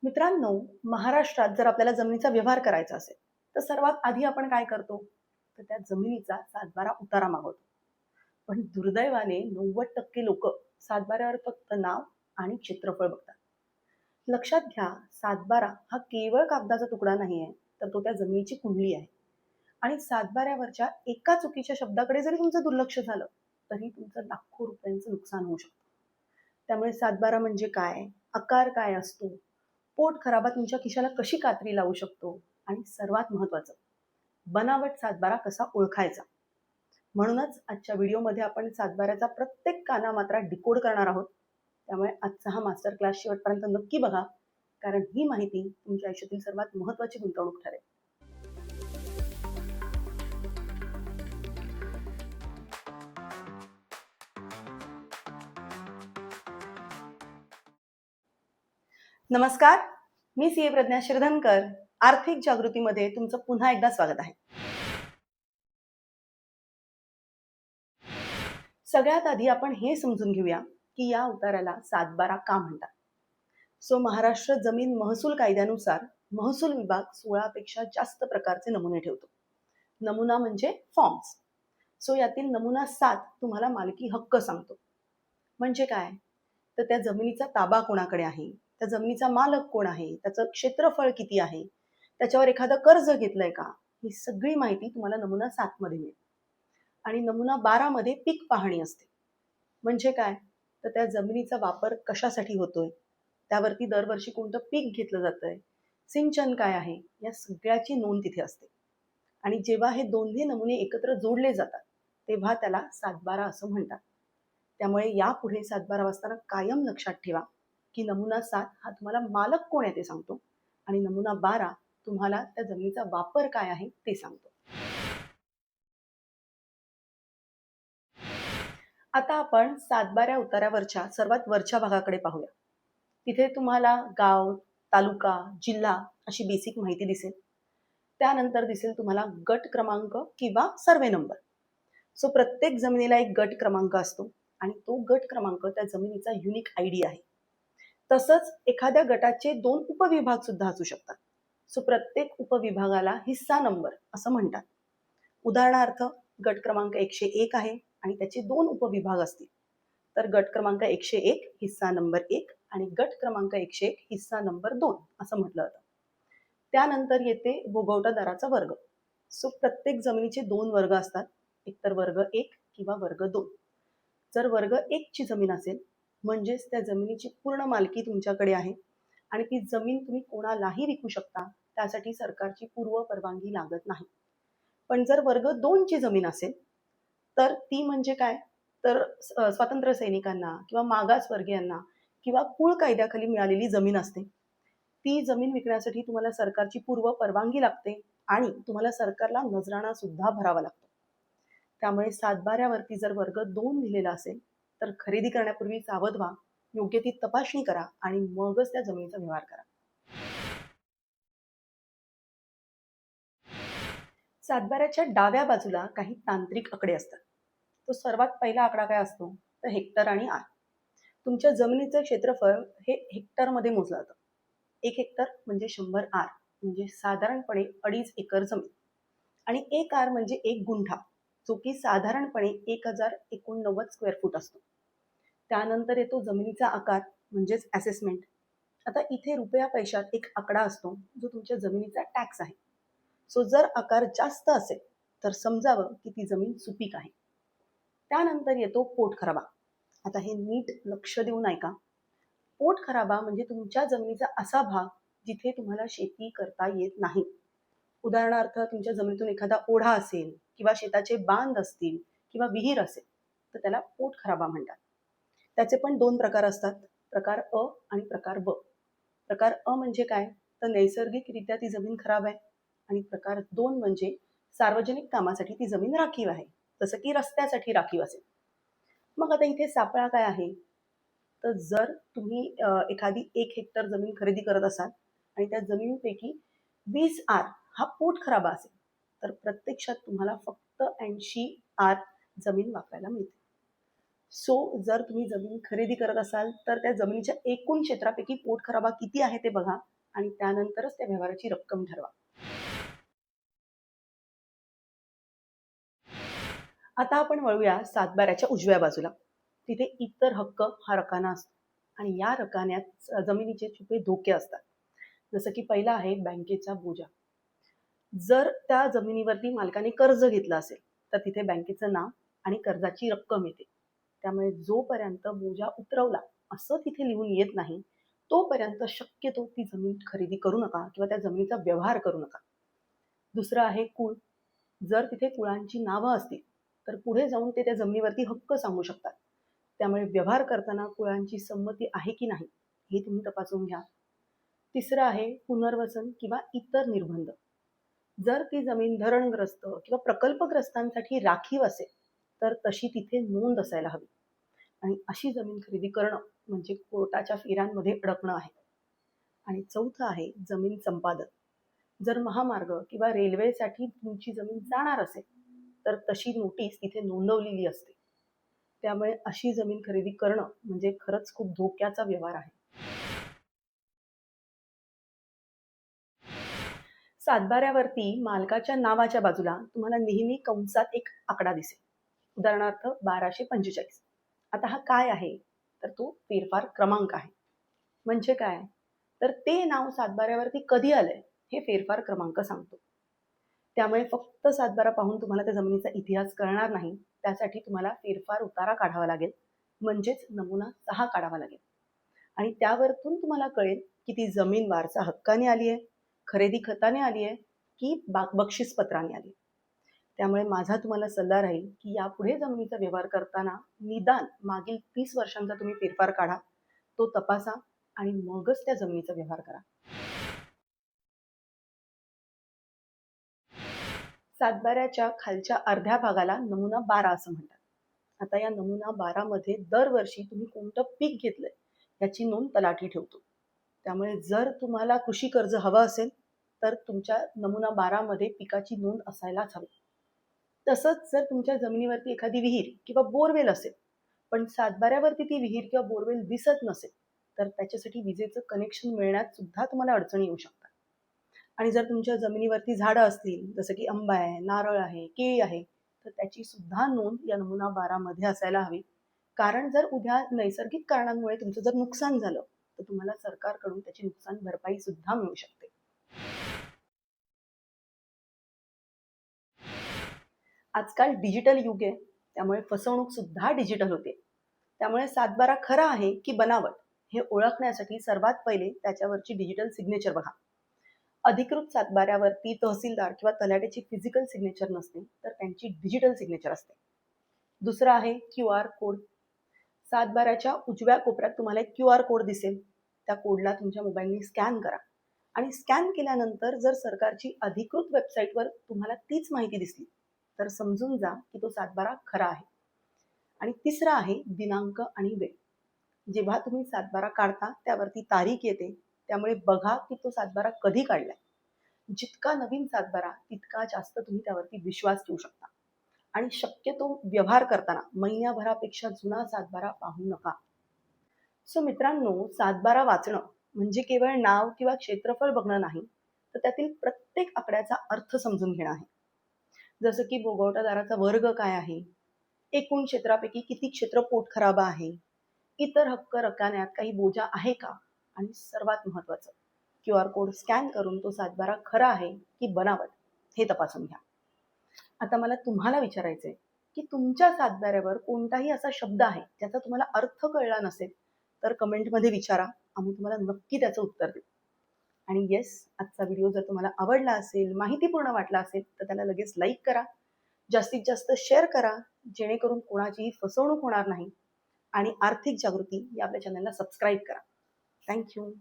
मित्रांनो, महाराष्ट्रात जर आपल्याला जमिनीचा व्यवहार करायचा असेल, तर सर्वात आधी आपण काय करतो? तर त्या जमिनीचा सातबारा उतारा मागवतो. पण दुर्दैवाने 90% लोकं सातबाऱ्यावर फक्त नाव आणि क्षेत्रफळ बघतात. लक्षात घ्या, सातबारा हा केवळ कागदाचा तुकडा नाहीये, तर तो त्या जमिनीची कुंडली आहे. आणि सातबाऱ्यावरच्या एका चुकीच्या शब्दाकडे जरी तुमचं दुर्लक्ष झालं, तरी तुमचं लाखो रुपयांचं नुकसान होऊ शकतं. त्यामुळे सातबारा म्हणजे काय? आकार काय असतो? पोट खराबा तुमच्या खिशाला कशी कात्री लावू शकतो? आणि सर्वात महत्वाचं, बनावट सातबारा कसा ओळखायचा? म्हणूनच आजच्या व्हिडिओमध्ये आपण सातबाऱ्याचा प्रत्येक कानामात्रा डिकोड करणार आहोत. त्यामुळे आजचा हा मास्टर क्लास शेवटपर्यंत नक्की बघा, कारण ही माहिती तुमच्या आयुष्यातील सर्वात महत्वाची गुंतवणूक ठरेल. नमस्कार, मी सीए प्रज्ञा शिरधनकर. आर्थिक जागृतीमध्ये तुमचं पुन्हा एकदा स्वागत आहे. सगळ्यात आधी आपण हे समजून घेऊया की या उताराला सातबारा का म्हणतात. महाराष्ट्र जमीन महसूल कायद्यानुसार महसूल विभाग 16 पेक्षा जास्त प्रकारचे नमुने ठेवतो. नमुना म्हणजे फॉर्म्स. यातील नमुना 7 तुम्हाला मालकी हक्क सांगतो. म्हणजे काय? तर त्या जमिनीचा ताबा कोणाकडे आहे, त्या जमिनीचा मालक कोण आहे, त्याचं क्षेत्रफळ किती आहे, त्याच्यावर एखादं कर्ज घेतलंय का, ही सगळी माहिती तुम्हाला नमुना 7 मध्ये मिळेल. आणि नमुना 12 मध्ये पीक पाहणी असते. म्हणजे काय? तर त्या जमिनीचा वापर कशासाठी होतोय, त्यावरती दरवर्षी कोणतं पीक घेतलं जातंय, सिंचन काय आहे, या सगळ्याची नोंद तिथे असते. आणि जेव्हा हे दोन्ही नमुने एकत्र जोडले जातात, तेव्हा त्याला सातबारा असं म्हणतात. त्यामुळे यापुढे सातबारा वाचताना कायम लक्षात ठेवा की नमुना 7 हा तुम्हाला मालक कोण आहे ते सांगतो, आणि नमुना 12 तुम्हाला त्या जमिनीचा वापर काय आहे ते सांगतो. आता आपण सातबाऱ्या उतार्यावरच्या सर्वात वरच्या भागाकडे पाहूया. तिथे तुम्हाला गाव, तालुका, जिल्हा अशी बेसिक माहिती दिसेल. त्यानंतर दिसेल तुम्हाला गट क्रमांक किंवा सर्वे नंबर. प्रत्येक जमिनीला एक गट क्रमांक असतो आणि तो गट क्रमांक त्या जमिनीचा युनिक आयडी आहे. तसंच एखाद्या गटाचे 2 उपविभाग सुद्धा असू शकतात. प्रत्येक उपविभागाला हिस्सा नंबर असं म्हणतात. उदाहरणार्थ, गट क्रमांक 101 आहे आणि त्याचे 2 उपविभाग असतील, तर गट क्रमांक 101 हिस्सा नंबर 1 आणि गट क्रमांक 101 हिस्सा नंबर 2 असं म्हटलं जातं. त्यानंतर येते भोगवटादाराचा वर्ग. प्रत्येक जमिनीचे 2 वर्ग असतात, एकतर वर्ग 1 किंवा वर्ग 2. जर वर्ग 1 ची जमीन असेल, म्हणजेच त्या जमिनीची पूर्ण मालकी तुमच्याकडे आहे आणि ती जमीन तुम्ही कोणालाही विकू शकता, त्यासाठी सरकारची पूर्व परवानगी लागत नाही. पण जर वर्ग 2 ची जमीन असेल, तर ती म्हणजे काय? तर स्वातंत्र्य सैनिकांना किंवा मागासवर्गीयांना किंवा कुळ कायद्याखाली मिळालेली जमीन असते. ती जमीन विकण्यासाठी तुम्हाला सरकारची पूर्व परवानगी लागते आणि तुम्हाला सरकारला नजराणा सुद्धा भरावा लागतो. त्यामुळे सातबाऱ्यावरती जर वर्ग 2 लिहिलेला असेल, तर खरेदी करण्यापूर्वी सावध व्हा, योग्य ती तपासणी करा आणि मगच त्या जमिनीचा व्यवहार करा. सातबाऱ्याच्या डाव्या बाजूला काही तांत्रिक आकडे असतात. सर्वात पहिला आकडा काय असतो? तर हेक्टर आणि आर. तुमच्या जमिनीचं क्षेत्रफळ हे हेक्टरमध्ये मोजलं जातं. 1 हेक्टर म्हणजे 100 आर, म्हणजे साधारणपणे 2.5 एकर जमीन. आणि 1 आर म्हणजे 1 गुंठा, जो की साधारणपणे 1089 स्क्वेअर फूट असतो. त्यानंतर येतो जमिनीचा आकार म्हणजेच असेसमेंट. आता इथे रुपया पैशात एक आकडा असतो, जो तुमच्या जमिनीचा टॅक्स आहे. जर आकार जास्त असेल तर समजावं की ती जमीन सुपीक आहे. त्यानंतर येतो पोटखराबा. आता हे नीट लक्ष देऊन ऐका. पोटखराबा म्हणजे तुमच्या जमिनीचा असा भाग जिथे तुम्हाला शेती करता येत नाही. उदाहरणार्थ, तुमच्या जमिनीतून एखादा ओढा असेल किंवा शेताचे बांध असतील किंवा विहीर असेल, तर त्याला पोटखराबा म्हणतात. त्याचे पण 2 प्रकार असतात, प्रकार अ आणि प्रकार ब. प्रकार अ म्हणजे काय? तर नैसर्गिकरित्या ती जमीन खराब आहे. आणि प्रकार 2 म्हणजे सार्वजनिक कामासाठी ती जमीन राखीव आहे, जसं की रस्त्यासाठी राखीव असेल. मग आता इथे सापळा काय आहे? तर जर तुम्ही एखादी 1 हेक्टर जमीन खरेदी करत असाल आणि त्या जमिनीपैकी 20 आर हा पोटखराबा असेल, तर प्रत्यक्षात तुम्हाला फक्त 80 आर जमीन वापरायला मिळते. जर तुम्ही जमीन खरेदी करत असाल, तर त्या जमिनीच्या एकूण क्षेत्रापैकी पोटखराबा किती आहे ते बघा आणि त्यानंतरच त्या व्यवहाराची रक्कम ठरवा. आता आपण वळूया सातबाऱ्याच्या उजव्या बाजूला. तिथे इतर हक्क हा रकाना असतो आणि या रकान्यात जमिनीचे छुपे धोके असतात. जसं की पहिला आहे बँकेचा बोजा. जर त्या जमिनीवरती मालकाने कर्ज घेतलं असेल तर तिथे बँकेचं नाव आणि कर्जाची रक्कम येते. त्यामुळे जोपर्यंत बोजा उतरवला असं तिथे लिहून येत नाही तोपर्यंत शक्यतो ती जमीन खरेदी करू नका किंवा त्या जमिनीचा व्यवहार करू नका. दुसरं आहे कुळ. जर तिथे कुळांची नावं असतील तर पुढे जाऊन ते त्या जमिनीवरती हक्क सांगू शकतात. त्यामुळे व्यवहार करताना कुळांची संमती आहे की नाही हे तुम्ही तपासून घ्या. तिसरं आहे पुनर्वसन किंवा इतर निर्बंध. जर ती जमीन धरणग्रस्त किंवा प्रकल्पग्रस्तांसाठी राखीव असेल तर तशी तिथे नोंद असायला हवी. आणि अशी जमीन खरेदी करणं म्हणजे कोर्टाच्या फेऱ्यांमध्ये अडकणं आहे. आणि चौथं आहे जमीन संपादन. जर महामार्ग किंवा रेल्वेसाठी तुमची जमीन जाणार असेल तर तशी नोटीस तिथे नोंदवलेली असते. त्यामुळे अशी जमीन खरेदी करणं म्हणजे खरंच खूप धोक्याचा व्यवहार आहे. सातबाऱ्यावरती मालकाच्या नावाच्या बाजूला तुम्हाला नेहमी कंसात एक आकडा दिसेल. उदाहरणार्थ 1245. आता हा काय आहे तर तो फेरफार क्रमांक आहे. म्हणजे काय तर ते नाव सातबाऱ्यावरती कधी आलंय हे फेरफार क्रमांक सांगतो. त्यामुळे फक्त सातबारा पाहून तुम्हाला त्या जमिनीचा इतिहास कळणार नाही. त्यासाठी तुम्हाला फेरफार उतारा काढावा लागेल, म्हणजेच नमुना 6 काढावा लागेल. आणि त्यावरतून तुम्हाला कळेल की ती जमीन वारसा हक्काने आली आहे, खरेदी खताने आली आहे की बक्षीस पत्राने आली. त्यामुळे माझा तुम्हाला सल्ला राहील की यापुढे जमिनीचा व्यवहार करताना निदान मागील 30 वर्षांचा तुम्ही फेरफार काढा, तो तपासा आणि मगच त्या जमिनीचा व्यवहार करा. सातबाऱ्याच्या खालच्या अर्ध्या भागाला नमुना 12 असं म्हणतात. आता या नमुना 12 मध्ये दरवर्षी तुम्ही कोणतं पीक घेतलंय याची नोंद तलाठी ठेवतो. त्यामुळे जर तुम्हाला कृषी कर्ज हवं असेल तर तुमच्या नमुना 12 मध्ये पिकाची नोंद असायलाच हवी. तसंच जर तुमच्या जमिनीवरती एखादी विहीर किंवा बोरवेल असेल पण सातबाऱ्यावरती ती विहीर किंवा बोरवेल दिसत नसेल तर त्याच्यासाठी विजेचं कनेक्शन मिळण्यात सुद्धा तुम्हाला अडचणी येऊ शकतात. आणि जर तुमच्या जमिनीवरती झाडं असतील जसं की आंबा आहे, नारळ आहे, केळी आहे तर त्याची सुद्धा नोंद या नमुना 12 मध्ये असायला हवी. कारण जर उद्या नैसर्गिक कारणांमुळे तुमचं जर नुकसान झालं तर तुम्हाला सरकारकडून त्याची नुकसान भरपाई सुद्धा मिळू शकते. आजकाल डिजिटल युग आहे त्यामुळे फसवणूक सुद्धा डिजिटल होते. त्यामुळे सातबारा खरा आहे की बनावट हे ओळखण्यासाठी सर्वात पहिले त्याच्यावरची डिजिटल सिग्नेचर बघा. अधिकृत सातबाऱ्यावरती तहसीलदार किंवा तलाठ्याची फिजिकल सिग्नेचर नसते तर त्यांची डिजिटल सिग्नेचर असते. दुसरं आहे QR कोड. सातबाऱ्याच्या उजव्या कोपऱ्यात तुम्हाला एक QR कोड दिसेल. त्या कोडला तुमच्या मोबाईलने स्कॅन करा आणि स्कॅन केल्यानंतर जर सरकारची अधिकृत वेबसाईटवर तुम्हाला तीच माहिती दिसली तर समजून जा की तो सातबारा खरा आहे. आणि तिसरा आहे दिनांक आणि वेळ. जेव्हा तुम्ही सातबारा काढता त्यावरती तारीख येते. त्यामुळे बघा की तो सातबारा कधी काढलाय. जितका नवीन सातबारा तितका जास्त तुम्ही त्यावरती विश्वास ठेवू शकता. आणि शक्यतो व्यवहार करताना महिन्याभरापेक्षा जुना सातबारा पाहू नका. सो मित्रांनो, सातबारा वाचणं म्हणजे केवळ नाव किंवा क्षेत्रफळ बघणं नाही तर त्यातील प्रत्येक आकड्याचा अर्थ समजून घेणं आहे. जसं की भोगवटादाराचा वर्ग काय आहे, एकूण क्षेत्रापैकी किती क्षेत्र पोटखराबा आहे, इतर हक्क रकान्यात काही बोजा आहे का, आणि सर्वात महत्वाचं QR कोड स्कॅन करून तो सातबारा खरा आहे की बनावट हे तपासून घ्या. आता मला तुम्हाला विचारायचंय की तुमच्या सातबाऱ्यावर कोणताही असा शब्द आहे ज्याचा तुम्हाला अर्थ कळला नसेल तर कमेंटमध्ये विचारा. आम्ही तुम्हाला नक्की त्याचं उत्तर देऊ. आणि येस, आजचा व्हिडिओ जर तुम्हाला आवडला असेल, माहितीपूर्ण वाटला असेल तर त्याला लगेच लाईक करा, जास्तीत जास्त शेअर करा जेणेकरून कोणाचीही फसवणूक होणार नाही. आणि आर्थिक जागृती या आपल्या चॅनलला सबस्क्राईब करा. थँक्यू.